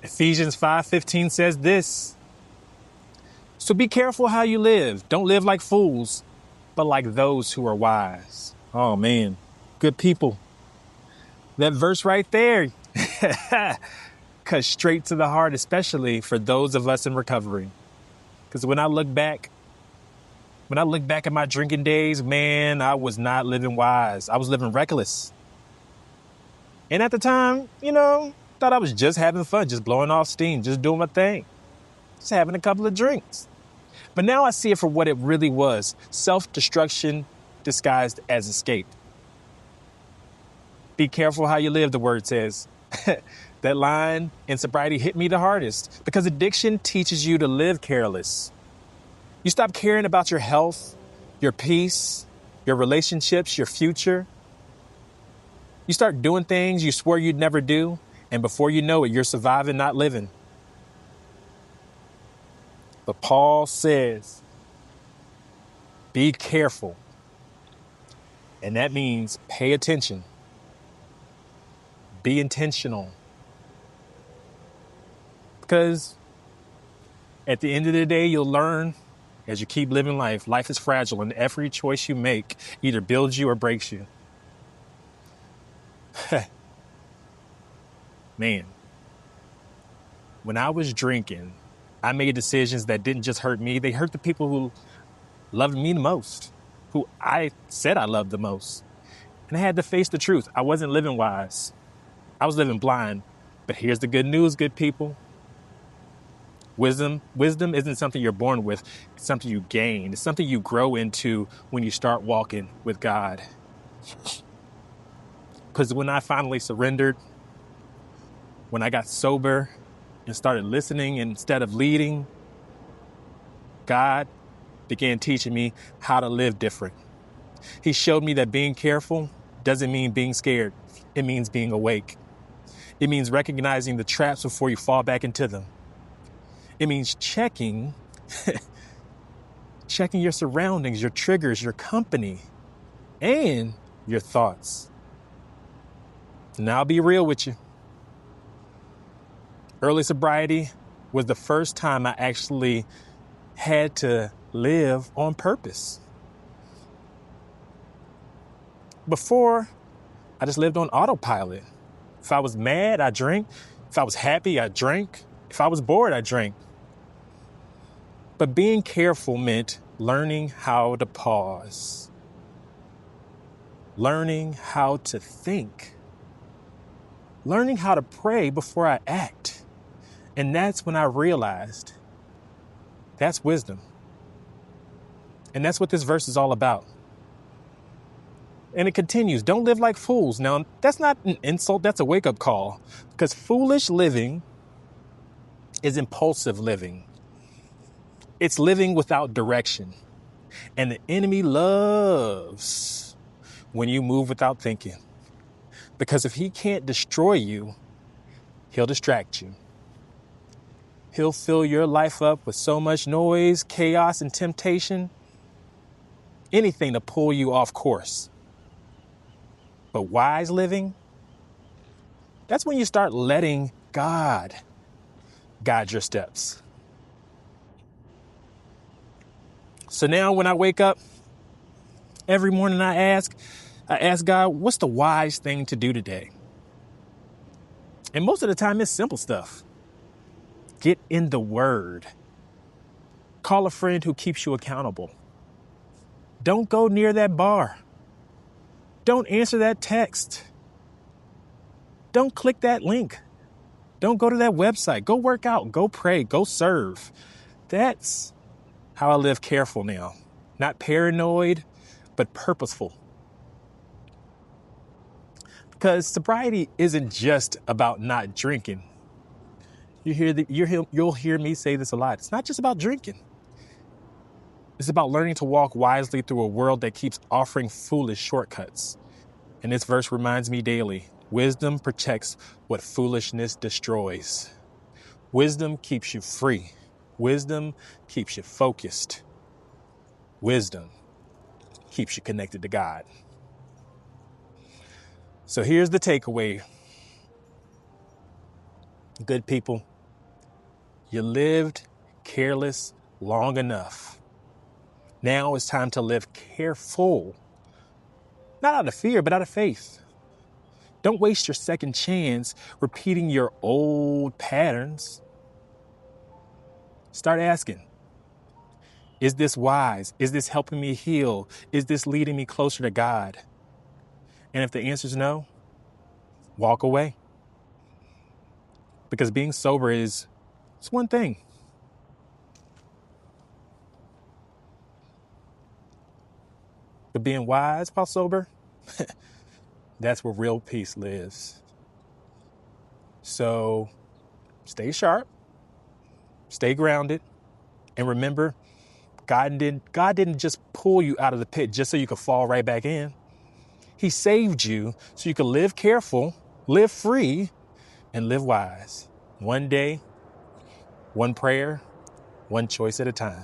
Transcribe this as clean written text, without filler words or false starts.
Ephesians 5:15 says this. So be careful how you live. Don't live like fools, but like those who are wise. Oh, man. Good people. That verse right there cuts straight to the heart, especially for those of us in recovery. Because when I look back at my drinking days, man, I was not living wise. I was living reckless. And at the time, thought I was just having fun, just blowing off steam, just doing my thing, just having a couple of drinks. But now I see it for what it really was, self-destruction disguised as escape. Be careful how you live, the word says. That line in sobriety hit me the hardest because addiction teaches you to live careless. You stop caring about your health, your peace, your relationships, your future. You start doing things you swore you'd never do, and before you know it, you're surviving, not living. But Paul says, be careful. And that means pay attention. Be intentional. Because at the end of the day, you'll learn as you keep living life. Life is fragile, and every choice you make either builds you or breaks you. Man, when I was drinking, I made decisions that didn't just hurt me. They hurt the people who loved me the most, who I said I loved the most. And I had to face the truth. I wasn't living wise. I was living blind. But here's the good news, good people. Wisdom isn't something you're born with. It's something you gain. It's something you grow into when you start walking with God. Because when I finally surrendered, when I got sober and started listening instead of leading, God began teaching me how to live different. He showed me that being careful doesn't mean being scared. It means being awake. It means recognizing the traps before you fall back into them. It means checking your surroundings, your triggers, your company, and your thoughts. Now I'll be real with you. Early sobriety was the first time I actually had to live on purpose. Before, I just lived on autopilot. If I was mad, I drank. If I was happy, I drank. If I was bored, I drank. But being careful meant learning how to pause, learning how to think, learning how to pray before I act. And that's when I realized that's wisdom. And that's what this verse is all about. And it continues, don't live like fools. Now, that's not an insult, that's a wake-up call. Because foolish living is impulsive living. It's living without direction. And the enemy loves when you move without thinking. Because if he can't destroy you, he'll distract you. He'll fill your life up with so much noise, chaos, and temptation. Anything to pull you off course. But wise living, that's when you start letting God guide your steps. So now when I wake up, every morning I ask God, what's the wise thing to do today? And most of the time it's simple stuff. Get in the Word. Call a friend who keeps you accountable. Don't go near that bar. Don't answer that text. Don't click that link. Don't go to that website. Go work out. Go pray. Go serve. That's how I live careful now. Not paranoid, but purposeful. Because sobriety isn't just about not drinking. You'll hear me say this a lot. It's not just about drinking. It's about learning to walk wisely through a world that keeps offering foolish shortcuts. And this verse reminds me daily, wisdom protects what foolishness destroys. Wisdom keeps you free. Wisdom keeps you focused. Wisdom keeps you connected to God. So here's the takeaway. Good people, You lived careless long enough. Now it's time to live careful. Not out of fear, but out of faith. Don't waste your second chance repeating your old patterns. Start asking, is this wise? Is this helping me heal? Is this leading me closer to God? And if the answer is no, walk away. Because being sober it's one thing. But being wise while sober, that's where real peace lives. So stay sharp, stay grounded, and remember, God didn't just pull you out of the pit just so you could fall right back in. He saved you so you could live careful, live free, and live wise. One day, one prayer, one choice at a time.